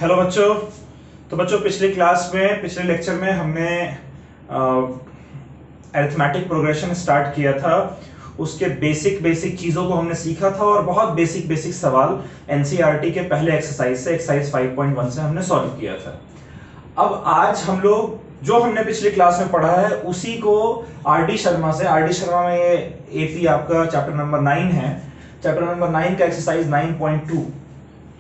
Hello बच्चों। तो बच्चों पिछले लेक्चर में हमने अरिथमेटिक प्रोग्रेशन स्टार्ट किया था। उसके बेसिक चीजों को हमने सीखा था और बहुत बेसिक सवाल एनसीईआरटी के पहले एक्सरसाइज से एक्सरसाइज 5.1 से हमने सॉल्व किया था। अब आज हम लोग जो हमने पिछली क्लास में पढ़ा है उसी को आर डी शर्मा में ये एपी आपका चैप्टर नंबर 9 है। चैप्टर नंबर 9 का एक्सरसाइज 9.2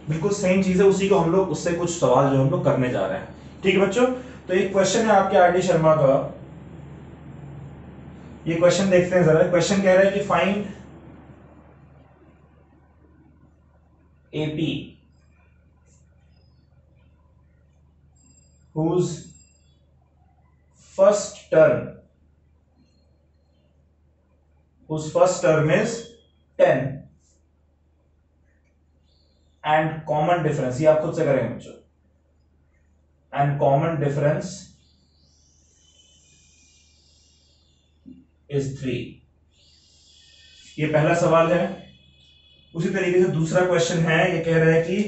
बिल्कुल सेम चीज है, उसी को हम लोग उससे कुछ सवाल जो हम लोग करने जा रहे हैं। ठीक है बच्चों, तो एक क्वेश्चन है आपके आर डी शर्मा का। ये क्वेश्चन देखते हैं जरा। क्वेश्चन कह रहा है कि find AP whose first term is 10 and common difference, ये आप खुद से करेंगे बच्चों, and common difference is 3। ये पहला सवाल है। उसी तरीके से दूसरा क्वेश्चन है, ये कह रहा है कि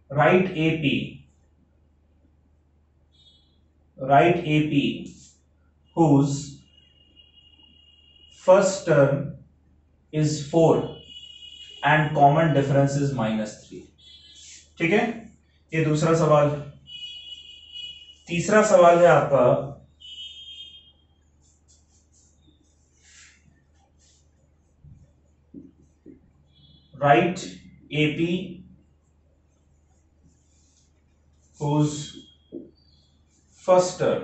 write AP whose first term is 4 and common difference is -3। ठीक है, ये दूसरा सवाल। तीसरा सवाल है आपका write AP whose first term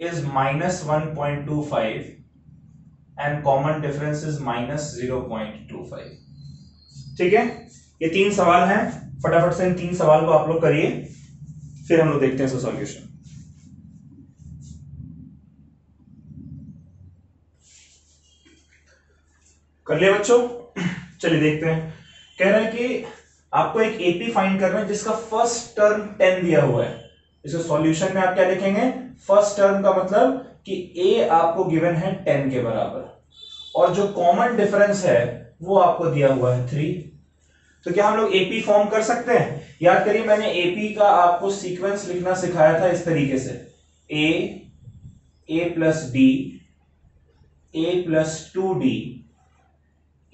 is -1.25 and common difference is -0.25। ठीक है, ये तीन सवाल हैं। फटाफट से इन तीन सवाल को आप लोग करिए, फिर हम लोग देखते हैं इसका सॉल्यूशन। कर लिया बच्चों? चलिए देखते हैं। कह रहा है कि आपको एक एपी फाइंड करना है जिसका फर्स्ट टर्म 10 दिया हुआ है। इसके सॉल्यूशन में आप क्या लिखेंगे? फर्स्ट टर्म का मतलब कि ए आपको गिवन है 10 के बराबर और जो कॉमन डिफरेंस है वो आपको दिया हुआ है 3। तो क्या हम लोग एपी फॉर्म कर सकते हैं? याद करिए, मैंने एपी का आपको सीक्वेंस लिखना सिखाया था इस तरीके से, A plus D, A plus 2d,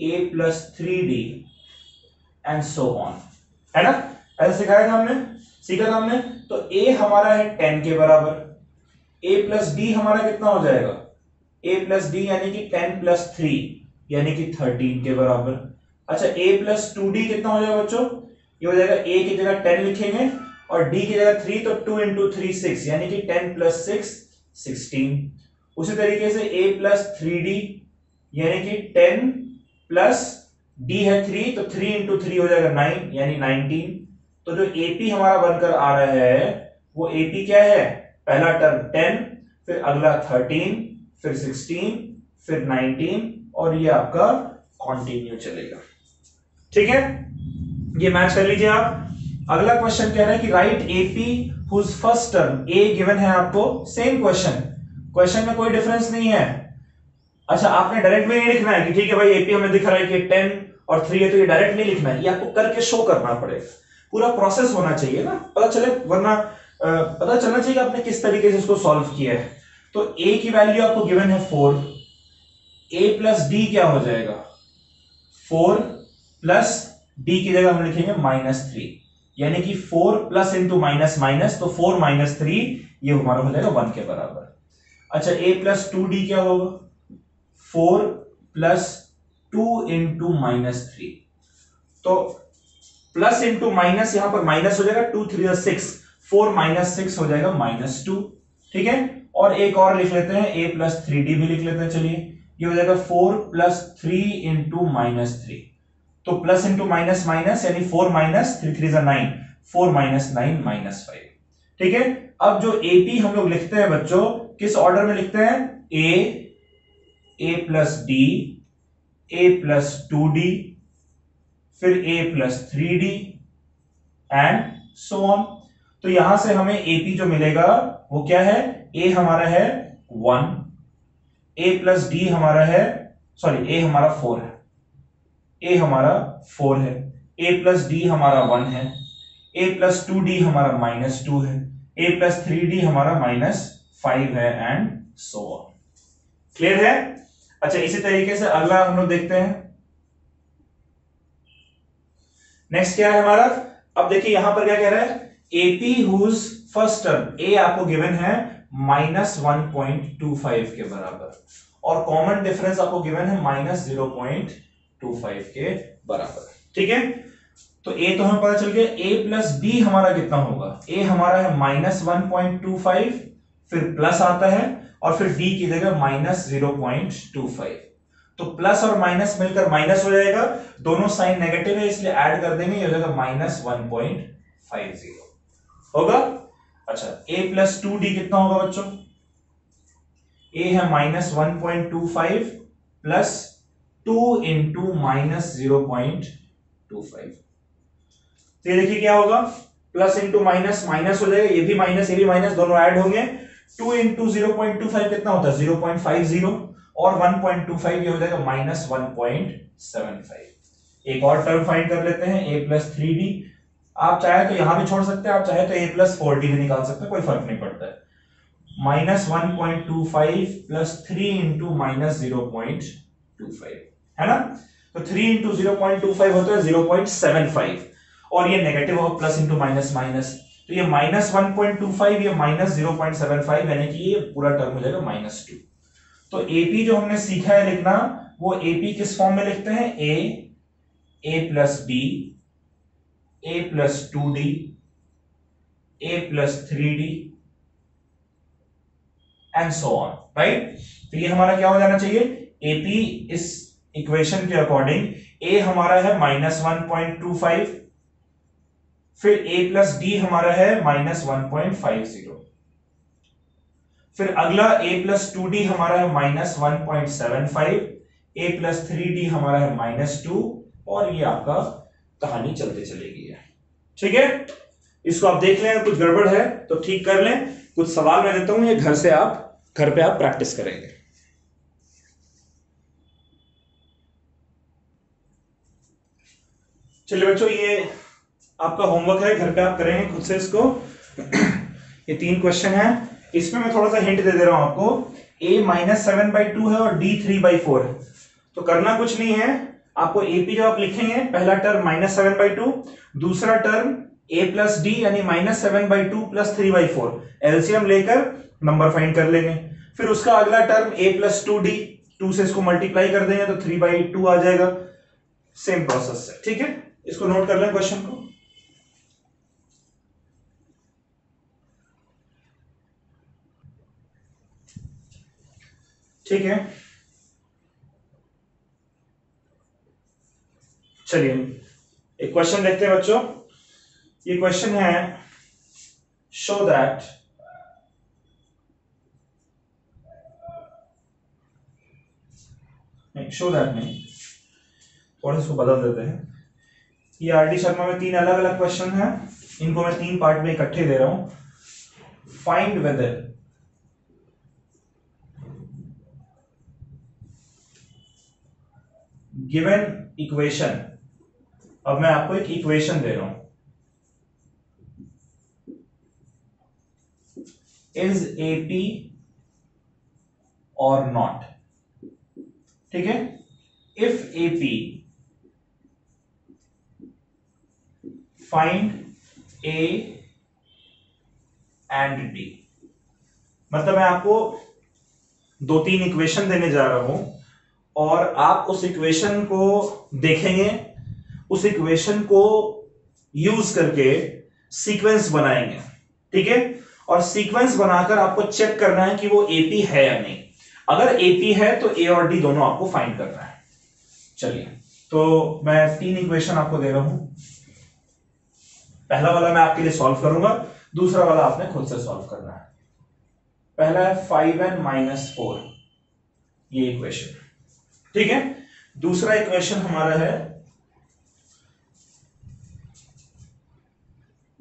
A plus 3d and so on, है ना? ऐसा सिखाया था हमने, सीखा था हमने। तो ए हमारा है 10 के बराबर, ए प्लस डी हमारा कितना हो जाएगा? ए प्लस डी यानी कि 10 प्लस 3 यानी कि 13 के बराबर। अच्छा, ए प्लस 2d कितना हो जाएगा बच्चों? ये हो जाएगा ए की जगह 10 लिखेंगे और डी की जगह 3, तो 2 इंटू 3 6 यानी कि 10 प्लस 6 16। उसी तरीके से ए प्लस 3d यानी कि 10 प्लस डी है 3, तो 3 इंटू 3 हो जाएगा 9 यानी 19। तो जो एपी हमारा बनकर आ रहा है वो एपी क्या है? पहला टर्म 10, फिर अगला 13, फिर 16, फिर 19 और ये आपका कंटिन्यू चलेगा। ठीक है, ये मैच कर लीजिए आप। अगला क्वेश्चन कह रहा है कि right AP whose first term, A given है आपको, सेम क्वेश्चन में कोई डिफरेंस नहीं है। अच्छा, आपने डायरेक्ट भी नहीं लिखना है कि ठीक है भाई एपी हमें दिख रहा है कि 10 और 3 है, तो ये डायरेक्ट नहीं लिखना है, ये आपको करके शो करना पड़ेगा। पूरा प्रोसेस होना चाहिए ना, पता चले, वरना पता चलना चाहिए आपने किस तरीके से इसको सॉल्व किया है। तो a की वैल्यू आपको गिवन है 4, a प्लस डी क्या हो जाएगा? 4 प्लस डी की जगह हम लिखेंगे -3 यानी कि 4 प्लस इंटू माइनस माइनस, तो 4 माइनस 3 ये हमारा हो जाएगा 1 के बराबर। अच्छा, a प्लस 2d क्या होगा? 4 प्लस 2 इंटू -3, तो प्लस इंटू माइनस, यहां पर माइनस हो जाएगा, 2 3 6, 4 माइनस 6 हो जाएगा -2। ठीक है, और एक और लिख लेते हैं, a प्लस 3d भी लिख लेते हैं। चलिए, ये हो जाएगा 4 प्लस 3 इंटू -3, तो प्लस इंटू माइनस माइनस यानी 4 माइनस 3 3 9, 4 माइनस 9 -5। ठीक है, अब जो एपी हम लोग लिखते हैं बच्चों, किस ऑर्डर में लिखते हैं? ए plus D, A plus 2d, फिर a plus 3d and so on. तो यहां से हमें AP जो मिलेगा वो क्या है? A हमारा है 1, a प्लस डी हमारा है, सॉरी a हमारा 4 है, ए हमारा 4 है, ए प्लस डी हमारा 1 है, ए प्लस 2d हमारा -2 है, ए प्लस 3d हमारा -5 है, एंड सो ऑन। क्लियर है? अच्छा, इसी तरीके से अगला हम लोग देखते हैं। नेक्स्ट क्या है हमारा? अब देखिए यहां पर क्या कह रहा है, एपी हुज फर्स्ट टर्म, ए आपको गिवन है -1.25 के बराबर, और कॉमन डिफरेंस आपको गिवन है -0.25 के बराबर। ठीक है, तो ए तो हमें पता चल गया, ए प्लस बी हमारा कितना होगा, ए हमारा है -1.25, फिर प्लस आता है, और फिर डी की जगह -0.25, तो प्लस और माइनस मिलकर माइनस हो जाएगा, दोनों साइन नेगेटिव है इसलिए ऐड कर देंगे, ये हो जाएगा -1.50 होगा। अच्छा, a प्लस 2d कितना होगा बच्चों? a है -1.25 प्लस 2 इंटू -0.25, तो ये देखिए क्या होगा, प्लस इंटू माइनस माइनस हो जाएगा, ये भी माइनस ये भी माइनस, दोनों ऐड होंगे, 2 इंटू 0.25 कितना होता है 0.50, और 1.25 ये हो जाएगा -1.75। एक और टर्म फाइंड कर लेते हैं, a प्लस 3d, आप चाहे तो यहां भी छोड़ सकते हैं, आप चाहे तो a प्लस 4d भी निकाल सकते हैं, कोई फर्क नहीं पड़ता है। -1.25 प्लस 3 इंटू -0.25 है ना, तो 3 इंटू 0.25 होता है 0.75, और ये नेगेटिव हो, प्लस इंटू माइनस माइनस, तो ये -1.25 ये -0.75, यानी कि ये पूरा टर्म हो जाएगा -2। तो AP जो हमने सीखा है लिखना, वो AP किस फॉर्म में लिखते हैं, a plus b, a plus 2d, a plus 3d, and so on, right. तो ये हमारा क्या हो जाना चाहिए, AP इस इक्वेशन के अकॉर्डिंग a हमारा है -1.25, फिर a प्लस d हमारा है -1.50, फिर अगला a प्लस 2d हमारा है -1.75, a प्लस 3d हमारा है -2, और ये आपका कहानी चलते चलेगी है। ठीक है, इसको आप देख लें, कुछ गड़बड़ है तो ठीक कर लें, कुछ सवाल मैं देता हूं, ये घर पे आप प्रैक्टिस करेंगे। चलिए बच्चों, ये आपका होमवर्क है, घर पे आप करेंगे खुद से इसको। ये 3 क्वेश्चन है, इसमें मैं थोड़ा सा हिंट दे रहा हूं आपको, a -7/2 है और d 3/4 है, तो करना कुछ नहीं है आपको, AP जब आप लिखेंगे, पहला टर्म -7/2, दूसरा टर्म a प्लस d यानी -7/2 प्लस 3/4, एलसीएम लेकर नंबर फाइंड कर लेंगे, फिर उसका अगला टर्म a प्लस 2d, 2 से इसको मल्टीप्लाई कर देंगे तो 3/2 आ जाएगा, सेम प्रोसेस है। ठीक है, इसको नोट कर लें क्वेश्चन को। ठीक है, चलिए एक क्वेश्चन देखते हैं बच्चों। ये क्वेश्चन है, शो दैट नहीं, थोड़ा इसको बदल देते हैं। ये आरडी शर्मा में 3 अलग अलग क्वेश्चन हैं, इनको मैं 3 पार्ट में इकट्ठे दे रहा हूं। फाइंड वेदर गिवन इक्वेशन, अब मैं आपको एक इक्वेशन दे रहा हूं, इज AP और नॉट। ठीक है, if AP find A and D, मतलब मैं आपको 2-3 इक्वेशन देने जा रहा हूं, और आप उस इक्वेशन को देखेंगे, उस इक्वेशन को यूज करके सीक्वेंस बनाएंगे। ठीक है, और सीक्वेंस बनाकर आपको चेक करना है कि वो AP है या नहीं, अगर AP है तो A और D दोनों आपको फाइंड करना है। चलिए, तो मैं 3 इक्वेशन आपको दे रहा हूं, पहला वाला मैं आपके लिए सॉल्व करूंगा, दूसरा वाला आपने खुद से सॉल्व करना है। पहला है 5n-4, ये इक्वेशन। ठीक है, दूसरा इक्वेशन हमारा है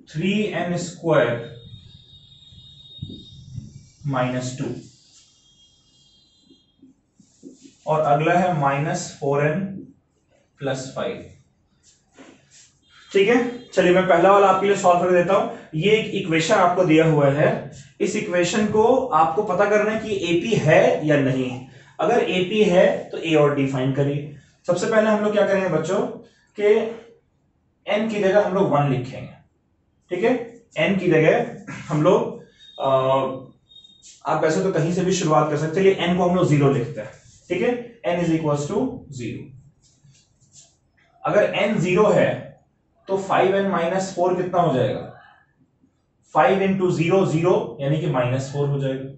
3n² -2, और अगला है -4n +5। ठीक है, चलिए मैं पहला वाला आपके लिए सॉल्व कर देता हूं। ये एक इक्वेशन आपको दिया हुआ है, इस इक्वेशन को आपको पता करना है कि एपी है या नहीं। अगर एपी है तो ए और डी फाइंड करिए। सबसे पहले हम लोग क्या करेंगे बच्चों कि एन की जगह हम लोग 1 लिखेंगे। ठीक है, एन की जगह हम लोग आप वैसे तो कहीं से भी शुरुआत कर सकते हैं, चलिए एन को हम लोग 0 लिखते हैं। ठीक है, n इज इक्वल टू 0। अगर n 0 है तो 5n माइनस 4 कितना हो जाएगा? 5 इंटू 0 0 यानी कि -4 हो जाएगा।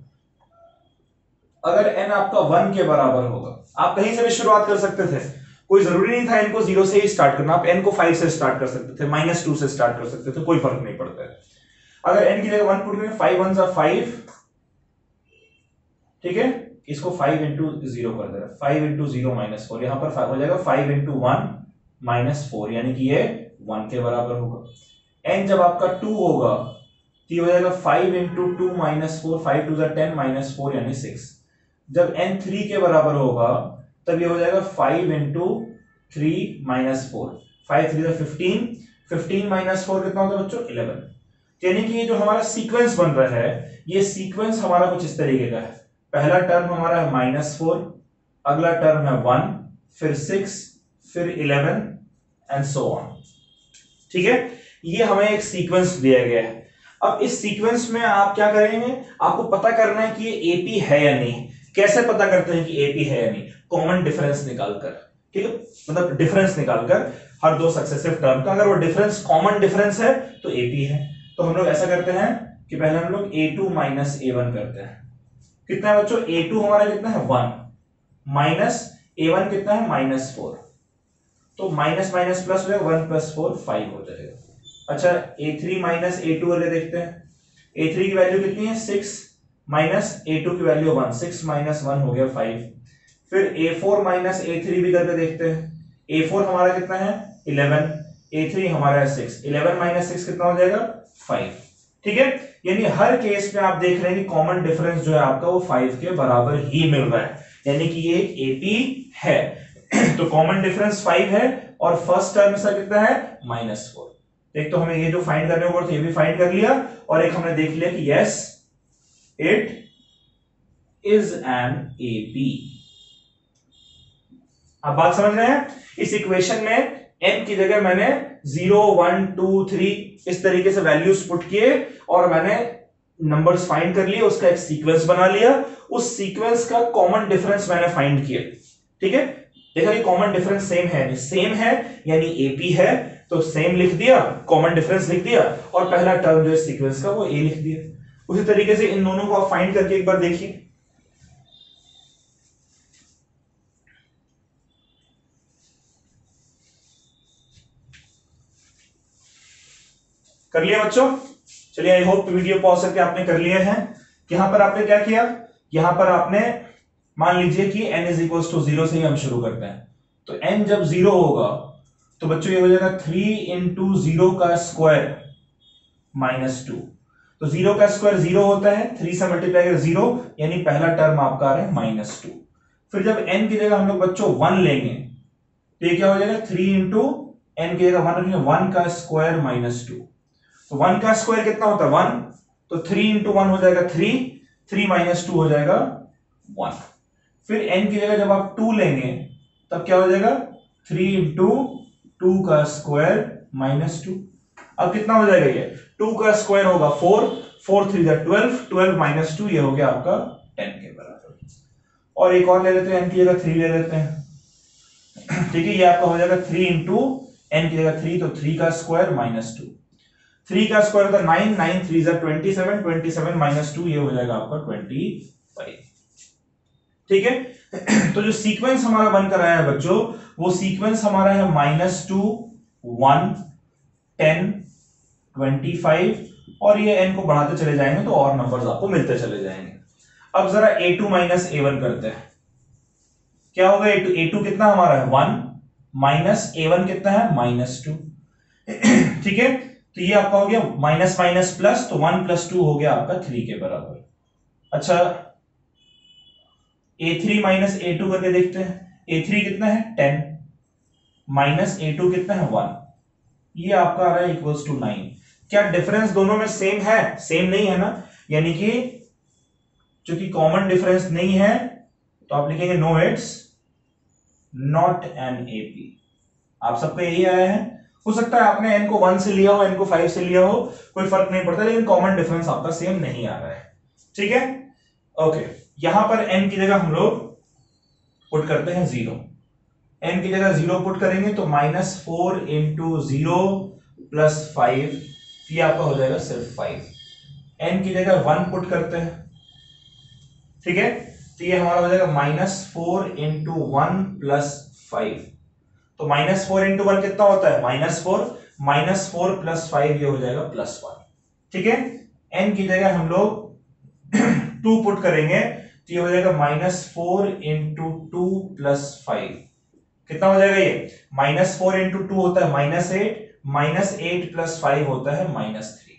अगर n आपका 1 के बराबर होगा, आप कहीं से भी शुरुआत कर सकते थे, कोई जरूरी नहीं था n को 0 से ही स्टार्ट करना, आप n को 5 से स्टार्ट कर सकते थे, -2 से स्टार्ट कर सकते थे, कोई फर्क नहीं पड़ता है। अगर n की जगह 1 पुट करें, 5 1 5, ठीक है, इसको 5 इंटू 0 कर दे रहा है, 5 इंटू 0 -4, यहां पर हो जाएगा 5 इंटू 1 -4, यानी कि ये 1 के बराबर होगा। n जब आपका 2 होगा तो ये हो जाएगा 5 इंटू 2 -4, 5 2 10 -4 यानी 6। जब n 3 के बराबर होगा तब ये हो जाएगा 5 इंटू 3 -4, 5 3 15, 15 -4 कितना होता है बच्चों? 11। यानी कि ये जो हमारा सीक्वेंस बन रहा है, ये सीक्वेंस हमारा कुछ इस तरीके का है। पहला टर्म हमारा है -4, अगला टर्म है 1, फिर 6, फिर 11 एंड सो ऑन। ठीक है, ये हमें एक सीक्वेंस दिया गया है। अब इस सीक्वेंस में आप क्या करेंगे, आपको पता करना है कि ये एपी है या नहीं। कैसे पता करते हैं कि एपी है या नहीं? कॉमन डिफरेंस निकालकर। ठीक है, मतलब डिफरेंस निकालकर हर दो सक्सेसिव टर्म का, अगर वो डिफरेंस कॉमन डिफरेंस है तो एपी है। तो हम लोग ऐसा करते हैं कि पहले हम लोग a2 माइनस a1 करते हैं। कितना है बच्चों? a2 हमारा कितना है? 1 माइनस a1 कितना है? -4। तो माइनस माइनस प्लस हो जाएगा, 1 + 4 5 हो जाएगा। अच्छा, a3 माइनस a2 करके देखते हैं। a3 की वैल्यू कितनी है? 6 माइनस a2 की वैल्यू 1, 6 माइनस 1 हो गया 5। फिर a4 माइनस a3 भी करके देखते हैं। a4 हमारा कितना है? 11, a3 हमारा है 6, 11 माइनस 6 कितना हो जाएगा? 5। ठीक है, यानी हर केस में आप देख रहे हैं कि कॉमन डिफरेंस जो है आपका वो 5 के बराबर ही मिल रहा है, यानी कि ये एक एपी है। तो कॉमन डिफरेंस 5 है और फर्स्ट टर्म इसका कितना है? -4। एक तो हमें ये जो फाइंड करने को ये भी फाइंड कर लिया, और एक हमने देख लिया कि yes it is an AP. आप बात समझ रहे हैं? इस इक्वेशन में n की जगह मैंने 0 1 2 3 इस तरीके से वैल्यूज पुट किए और मैंने नंबर्स फाइंड कर लिए, उसका एक सीक्वेंस बना लिया, उस सीक्वेंस का कॉमन डिफरेंस मैंने फाइंड किया। ठीक है, देखा कि कॉमन डिफरेंस सेम है, सेम है यानी एपी है, तो सेम लिख दिया, कॉमन डिफरेंस लिख दिया, और पहला टर्म जो है सीक्वेंस का वो ए लिख दिया। उसी तरीके से इन दोनों को आप फाइंड करके एक बार देखिए। कर लिया बच्चों? चलिए, आई होप वीडियो पॉज करके आपने कर लिए हैं। यहां पर आपने क्या किया, यहां पर आपने मान लीजिए कि n इज इक्वल टू 0 से ही हम शुरू करते हैं। तो n जब 0 होगा तो बच्चों ये हो जाएगा 3 इंटू 0 का स्क्वायर -2। तो 0 का स्क्वायर 0 होता है, 3 से मल्टीप्लाई कर 0, यानी पहला टर्म आपका आ रहा है -2। फिर जब n की जगह हम लोग बच्चों 1 लेंगे तो ये क्या हो जाएगा? 3 इंटू n की जगह 1 रखेंगे, 1 का स्क्वायर -2। तो 1 का स्क्वायर कितना होता है? 1, तो 3 इंटू 1 हो जाएगा 3, 3 - 2 हो जाएगा 1। फिर n की जगह जब आप 2 लेंगे तब क्या हो जाएगा? 3 इंटू 2 का स्क्वायर -2। अब कितना हो जाएगा? ये 2 का स्क्वायर होगा 4, 4 3 12, 12 - 2 ये हो गया आपका 10 के बराबर। और एक और ले लेते हैं, n की जगह 3 ले लेते हैं। ठीक है, ये आपका हो जाएगा 3 इंटू n की जगह 3, तो 3 का स्क्वायर -2, 3 का स्क्वायर होता है 9, 9 3 27, 27 - 2 ये हो जाएगा आपका 25। ठीक है, तो जो सीक्वेंस हमारा बनकर आया है बच्चों, वो सीक्वेंस हमारा है -2 1 10 25, और ये n को बढ़ाते चले जाएंगे तो और नंबर्स आपको मिलते चले जाएंगे। अब जरा a2 माइनस a1 करते हैं। क्या होगा? a2 कितना हमारा है? 1 माइनस a1 कितना है? -2। ठीक है, तो ये आपका हो गया माइनस माइनस प्लस, तो 1 + 2 हो गया आपका 3 के बराबर। अच्छा, a3 माइनस a2 करके देखते हैं। a3 कितना है? 10 माइनस A2 कितना है 1, ये आपका आ रहा है इक्वल्स टू 9। क्या डिफरेंस दोनों में सेम है? सेम नहीं है ना, यानी कि चूंकि कॉमन डिफरेंस नहीं है तो आप लिखेंगे no it's not an AP. आप सबका यही आया है। हो सकता है आपने n को 1 से लिया हो, n को 5 से लिया हो, कोई फर्क नहीं पड़ता, लेकिन कॉमन डिफरेंस आपका सेम नहीं आ रहा है। ठीक है, ओके। यहां पर n की जगह हम लोग पुट करते हैं 0। n की जगह 0 पुट करेंगे तो -4 इंटू 0 प्लस 5, ये आपका हो जाएगा सिर्फ 5। n की जगह 1 पुट करते हैं, ठीक है, तो ये हमारा हो जाएगा -4 इंटू 1 प्लस 5। तो -4 इंटू 1 कितना होता है? -4, -4 प्लस 5 ये हो जाएगा +1। ठीक है, n की जगह हम लोग 2 पुट करेंगे तो ये हो जाएगा -4 इंटू 2 प्लस 5। कितना हो जाएगा ये? -4 इंटू 2 होता है -8, -8 प्लस 5 होता है -3।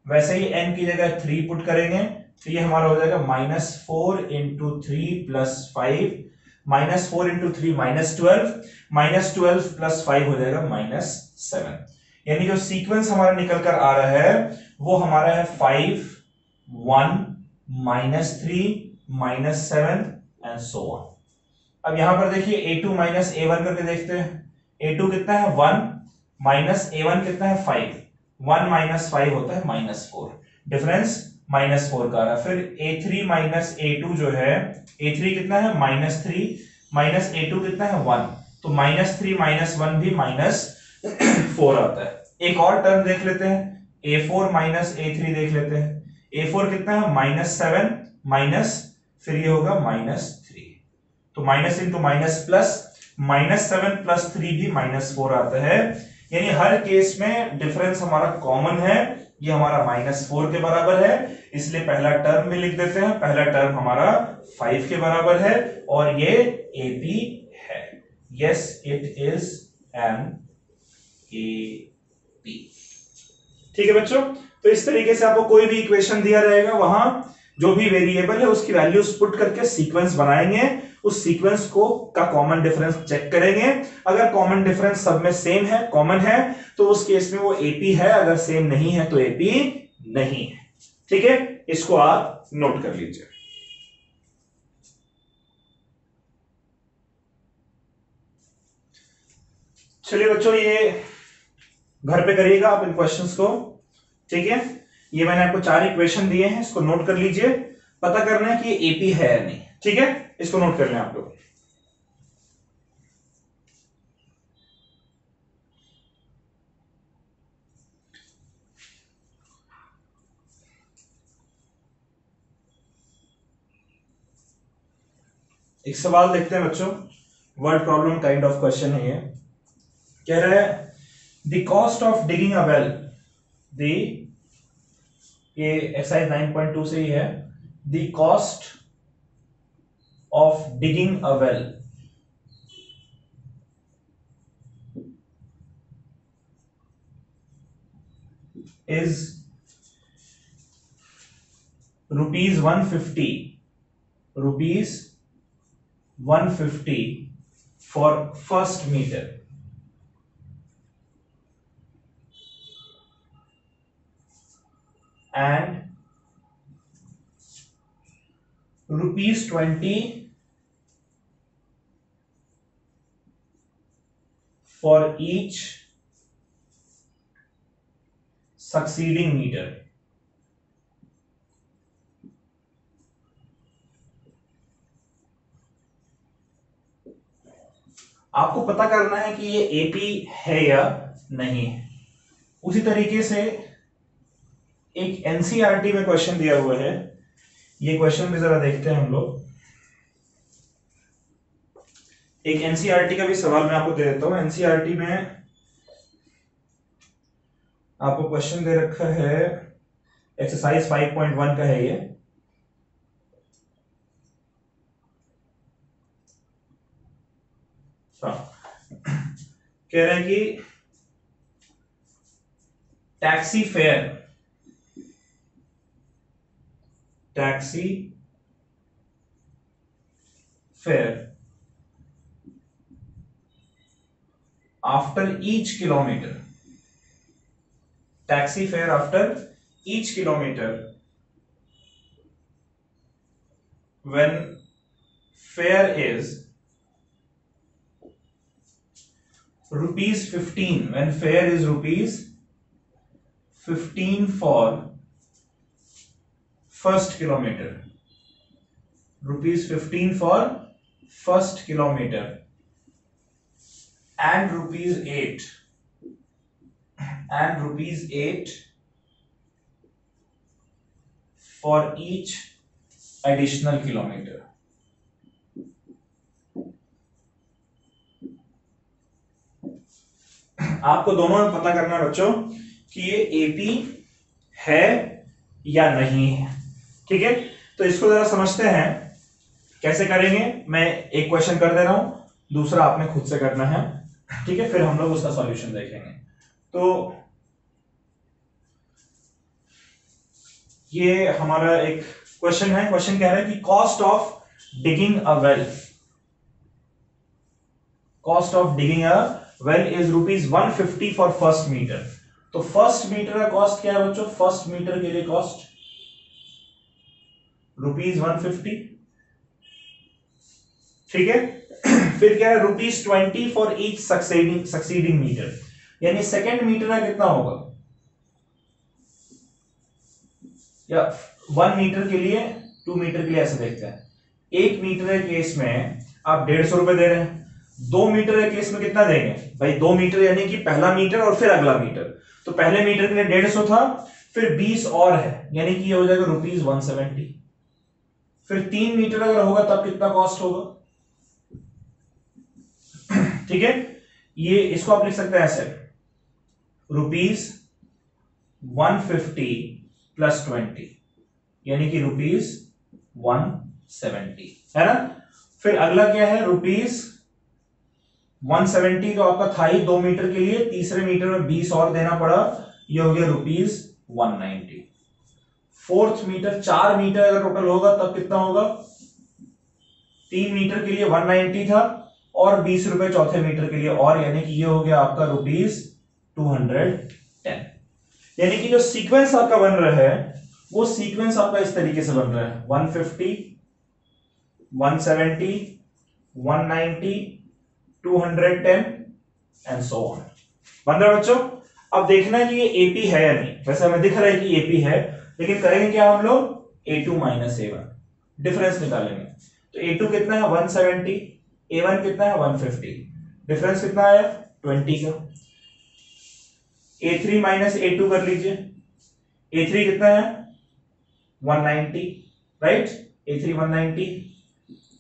वैसे ही n की जगह 3 पुट करेंगे तो ये हमारा हो जाएगा -4 इंटू 3 प्लस 5, -4 इंटू 3 -12, -12 प्लस 5 हो जाएगा -7। यानी जो सीक्वेंस हमारा निकल कर आ रहा है वो हमारा है 5, 1, -3, -7 एंड सो ऑन। अब यहां पर देखिए A2 माइनस A1 करके देखते हैं। A2 कितना है 1, माइनस A1 कितना है 5, 1 माइनस 5 होता है -4, डिफरेंस -4 का आ रहा है। फिर A3 माइनस A2 जो है, A3 कितना है -3, माइनस A2 कितना है 1, तो -3 -1 भी -4 आता है। एक और टर्म देख लेते हैं, A4 माइनस A3 देख लेते हैं। A4 कितना है -7 माइनस, फिर ये होगा -3, तो minus into minus plus, -7 plus 3 भी -4 आता है। यानी हर केस में डिफरेंस हमारा कॉमन है, ये हमारा -4 के बराबर है, इसलिए पहला टर्म में लिख देते हैं। पहला टर्म हमारा 5 के बराबर है और ये AP है। Yes it is an AP। ठीक है बच्चों, तो इस तरीके से आपको कोई भी इक्वेशन दिया रहेगा, वहां जो भी वेरिएबल है उसकी वैल्यूज पुट करके सीक्वेंस बनाएंगे, उस सीक्वेंस को का कॉमन डिफरेंस चेक करेंगे। अगर कॉमन डिफरेंस सब में सेम है, कॉमन है, तो उस केस में वो एपी है, अगर सेम नहीं है तो एपी नहीं है। ठीक है, इसको आप नोट कर लीजिए। चलिए बच्चों, ये घर पे करिएगा आप इन क्वेश्चंस को। ठीक है, ये मैंने आपको 4 इक्वेशन दिए हैं, इसको नोट कर लीजिए। पता करना है कि एपी है या नहीं। ठीक है, इसको नोट कर लें आप लोग। एक सवाल देखते हैं बच्चों, word problem kind of question है ये। कह रहा है the cost of digging a well, the, ये एक्सरसाइज 9.2 से ही है। The cost of digging a well is ₹150, ₹150 for first meter and ₹20 for each succeeding meter। आपको पता करना है कि ये एपी है या नहीं है। उसी तरीके से एक एनसीईआरटी में क्वेश्चन दिया हुआ है, ये क्वेश्चन भी जरा देखते हैं हम लोग। एक एनसीईआरटी का भी सवाल मैं आपको दे देता हूं। एनसीईआरटी में आपको क्वेश्चन दे रखा है, एक्सरसाइज 5.1 का है ये। कह रहे हैं कि taxi fare after each kilometer. Taxi fare after each kilometer when fare is rupees 15. When fare is rupees 15 for first kilometer. Rupees 15 for first kilometer and rupees 8 for each additional kilometer. आपको दोनों में पता करना है बच्चों कि ये AP है या नहीं है। ठीक है, तो इसको जरा समझते हैं कैसे करेंगे। मैं एक क्वेश्चन कर दे रहा हूं, दूसरा आपने खुद से करना है। ठीक है, फिर हम लोग उसका सॉल्यूशन देखेंगे। तो ये हमारा एक क्वेश्चन है। क्वेश्चन कह रहा है कि cost of digging a well, cost of digging a well is rupees 150 for first metre. तो फर्स्ट मीटर का कॉस्ट क्या है बच्चों? फर्स्ट मीटर के लिए कॉस्ट रुपीज 150। ठीक है, फिर क्या है rupees 20 for each succeeding metre, यानी सेकेंड मीटर का कितना होगा, या 1 मीटर के लिए 2 मीटर के लिए ऐसे देखते हैं। 1 मीटर के केस में आप 150 रुपए दे रहे हैं, 2 मीटर के केस में कितना देंगे भाई? 2 मीटर यानी कि पहला मीटर और फिर अगला मीटर। तो पहले मीटर के लिए 150 था, फिर 20 और है, यानी कि ये हो जाएगा रुपीज 170। फिर 3 मीटर अगर होगा तब कितना कॉस्ट होगा? ठीक है, ये इसको आप लिख सकते हैं ऐसे, रुपीज 150 प्लस 20 यानी कि रुपीज 170, है ना। फिर अगला क्या है रुपीज 170, तो आपका था ही 2 मीटर के लिए, तीसरे मीटर में 20 और देना पड़ा, ये हो गया रुपीज 190। फोर्थ मीटर 4 मीटर अगर टोटल होगा तब कितना होगा? 3 मीटर के लिए 190 था और 20 रुपए चौथे मीटर के लिए और, यानी कि ये हो गया आपका रुपीज 210। यानी कि जो सीक्वेंस आपका बन रहा है वो सीक्वेंस आपका इस तरीके से बन रहा है, 150, 170, 190, 210 एंड सो ऑन। बन रहा है बच्चों। अब देखना है कि ये एपी है या नहीं। वैसे हमें दिख रहा है कि एपी है, लेकिन करेंगे क्या हम लोग? A2 माइनस A1 डिफरेंस निकालेंगे। तो A2 कितना है? 170, A1 कितना है? 150, डिफरेंस कितना आया? 20 का। A3 माइनस A2 कर लीजिए, A3 कितना है? 190, राइट। A3 190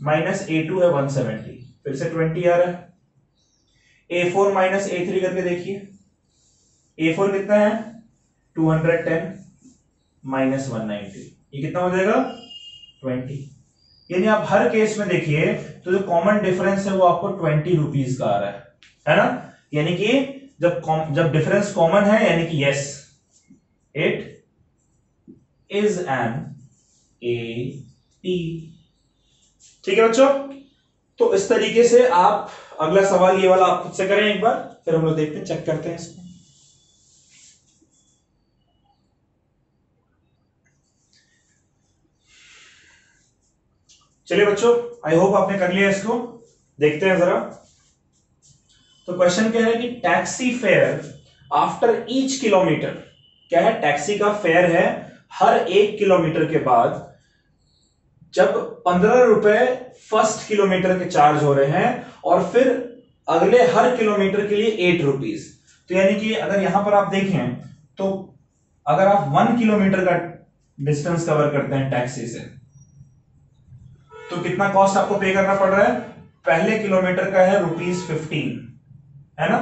माइनस A2 है 170, फिर से 20 आ रहा है। A4 माइनस A3 करके देखिए, A4 कितना है? 210 माइनस 190, ये कितना हो जाएगा? 20। यानी आप हर केस में देखिए तो जो कॉमन डिफरेंस है वो आपको 20 रुपीज का आ रहा है ना। यानी कि जब डिफरेंस कॉमन है यानी कि yes it is an AP. ठीक है बच्चों, तो इस तरीके से आप अगला सवाल ये वाला आप खुद से करें एक बार, फिर हम लोग देखते हैं, चेक करते हैं इसको। चलिए बच्चों, आई होप आपने कर लिया इसको। देखते हैं जरा। तो क्वेश्चन क्या है कि taxi fare after each kilometre, क्या है? टैक्सी का फेयर है हर 1 किलोमीटर के बाद, जब 15 रुपए फर्स्ट किलोमीटर के चार्ज हो रहे हैं और फिर अगले हर किलोमीटर के लिए 8 रुपीज। तो यानी कि अगर यहां पर आप देखें तो अगर आप 1 किलोमीटर का डिस्टेंस कवर करते हैं टैक्सी से तो कितना कॉस्ट आपको पे करना पड़ रहा है? पहले किलोमीटर का है रुपीज 15, है ना।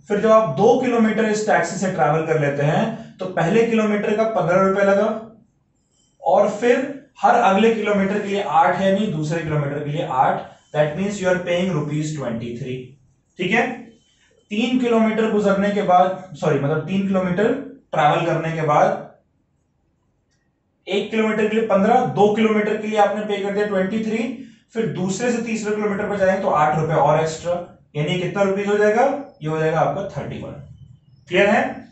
फिर जब आप 2 किलोमीटर इस टैक्सी से ट्रैवल कर लेते हैं तो पहले किलोमीटर का 15 रुपए लगा और फिर हर अगले किलोमीटर के लिए 8 है, नहीं दूसरे किलोमीटर के लिए 8, that means you are paying rupees 23। ठीक है, 3 किलोमीटर गुजरने के बाद, सॉरी मतलब 3 किलोमीटर ट्रैवल करने के बाद 1 किलोमीटर के लिए 15, 2 किलोमीटर के लिए आपने पे कर दिया 23, फिर दूसरे से तीसरे किलोमीटर पर जाएंगे तो 8 रुपए और एक्स्ट्रा, यानी कितना रुपीज हो जाएगा, ये हो जाएगा आपका 31। क्लियर है।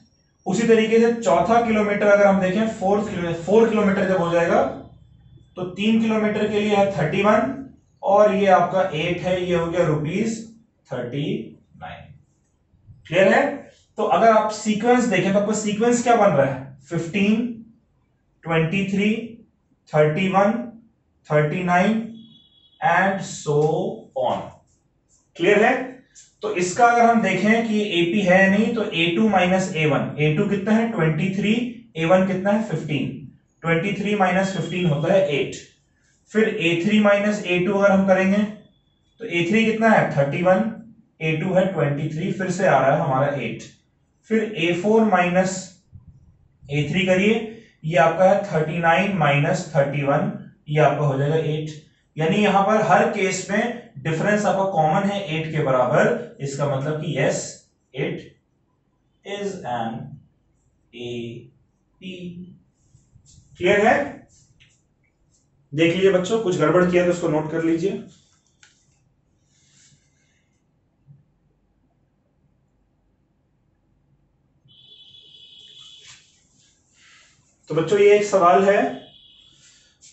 उसी तरीके से चौथा किलोमीटर अगर हम देखें, 4 किलोमीटर जब हो जाएगा तो 3 किलोमीटर के लिए है 31 और ये आपका 8 है, ये हो गया ₹39। क्लियर है। तो अगर आप सीक्वेंस देखें तो आपका सीक्वेंस क्या बन रहा है, 15, 23, 31, 39 एंड सो ऑन। क्लियर है। तो इसका अगर हम देखें कि एपी है नहीं, तो A2 माइनस A1, A2 कितना है 23, A1 कितना है 15, 23 माइनस 15 होता है 8। फिर A3 माइनस A2 अगर हम करेंगे तो A3 कितना है 31, A2 है 23, फिर से आ रहा है हमारा 8। फिर A4 माइनस A3 करिए, ये आपका है 39 माइनस 31, ये आपका हो जाएगा 8। यानी यहां पर हर केस में डिफरेंस आपका कॉमन है 8 के बराबर। इसका मतलब कि yes, it is an AP. Clear है। देख लीजिए बच्चों, कुछ गड़बड़ किया तो उसको नोट कर लीजिए। तो बच्चों ये एक सवाल है,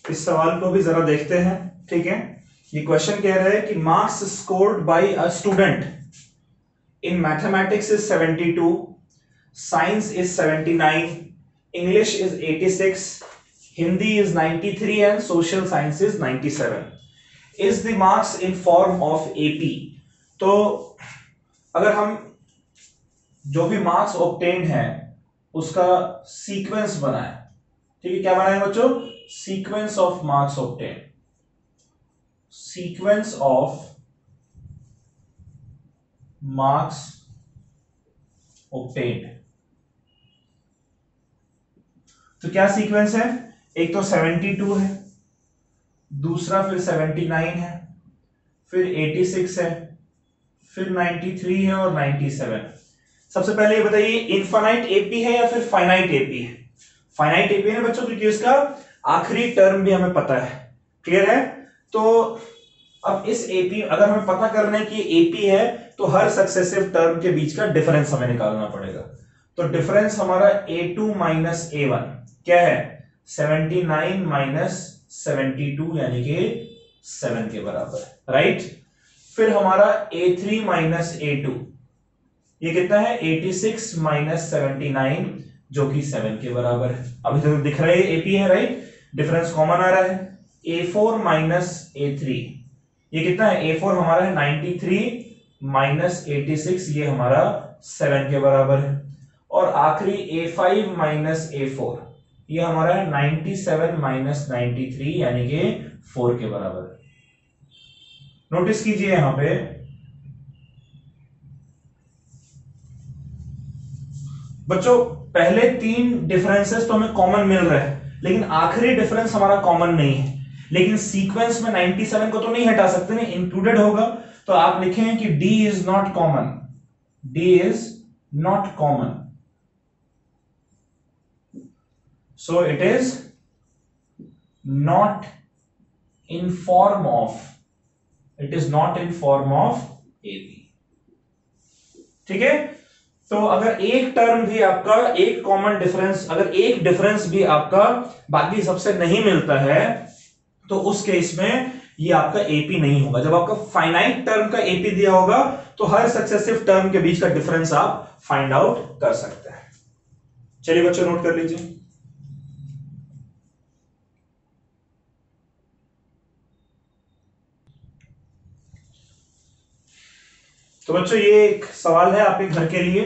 इस सवाल को भी जरा देखते हैं। ठीक है। ये क्वेश्चन कह रहा है कि marks scored by a student in mathematics is 72, science is 79, English is 86, Hindi is 93 and social science is 97। Is the marks in form of AP. तो अगर हम जो भी मार्क्स ऑब्टेन्ड है उसका सीक्वेंस बनाए। ठीक है, क्या बनाए बच्चों, sequence of marks obtained, sequence of marks obtained. तो क्या सीक्वेंस है, एक तो 72 है, दूसरा फिर 79 है, फिर 86 है, फिर 93 है और 97। सबसे पहले ये बताइए इनफाइनाइट एपी है या फिर फाइनाइट एपी है। फाइनाइट एपी है ना बच्चों, क्योंकि उसका आखिरी टर्म भी हमें पता है। क्लियर है। तो अब इस एपी अगर हमें पता करना है कि एपी है तो हर सक्सेसिव टर्म के बीच का डिफरेंस हमें निकालना पड़ेगा। तो डिफरेंस हमारा A2 माइनस A1 क्या है, 79 माइनस 72 यानी कि 7 के बराबर, राइट। फिर हमारा A3 माइनस A2 ये कितना है 86 माइनस 79 जो कि 7 के बराबर है। अभी तक दिख रहा है एपी है, राइट। डिफरेंस कॉमन आ रहा है। A4 माइनस A3 ये कितना है, A4 हमारा है 93 माइनस 86, ये हमारा 7 के बराबर है। और आखिरी A5 माइनस A4 ये हमारा है 97 माइनस 93 यानी कि 4 के बराबर है। नोटिस कीजिए यहां पे बच्चों, पहले 3 डिफरेंसेस तो हमें कॉमन मिल रहे हैं, लेकिन आखिरी डिफरेंस हमारा कॉमन नहीं है। लेकिन सीक्वेंस में 97 को तो नहीं हटा सकते ना, इंक्लूडेड होगा। तो आप लिखें कि D is not common, D is not common, so it is not in form of, it is not in form of AP. ठीक है। तो अगर एक टर्म भी आपका, एक कॉमन डिफरेंस, अगर एक डिफरेंस भी आपका बाकी सबसे नहीं मिलता है तो उस केस में ये आपका एपी नहीं होगा। जब आपका फाइनाइट टर्म का एपी दिया होगा तो हर सक्सेसिव टर्म के बीच का डिफरेंस आप फाइंड आउट कर सकते हैं। चलिए बच्चों नोट कर लीजिए। तो बच्चों ये एक सवाल है आपके घर के लिए,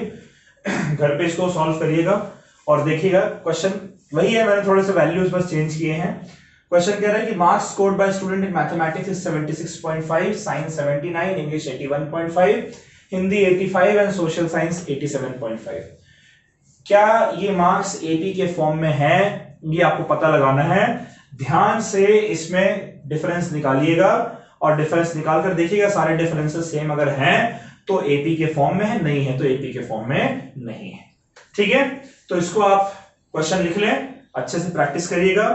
घर पे इसको सॉल्व करिएगा और देखिएगा। क्वेश्चन वही है, मैंने थोड़े से वैल्यूज बस चेंज किए हैं। क्वेश्चन कह रहा है कि marks scored by student in mathematics is 76.5, science 79, English 81.5, Hindi 85 and social science 87.5। क्या ये मार्क्स एपी के फॉर्म में है, ये आपको पता लगाना है। ध्यान से इसमें डिफरेंस निकालिएगा और डिफरेंस निकालकर देखिएगा सारे डिफरेंसेस सेम अगर हैं तो एपी के फॉर्म में है, नहीं है तो एपी के फॉर्म में नहीं है। ठीक है। तो इसको आप क्वेश्चन लिख लें, अच्छे से प्रैक्टिस करिएगा।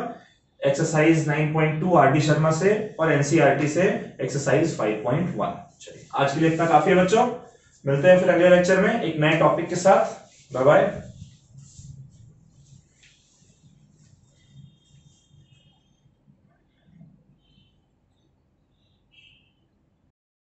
एक्सरसाइज 9.2 आर डी शर्मा से और एनसीईआरटी से एक्सरसाइज 5.1। चलिए आज के लिए इतना काफी है बच्चों, मिलते हैं फिर अगले लेक्चर में एक नए टॉपिक के साथ। Bye bye.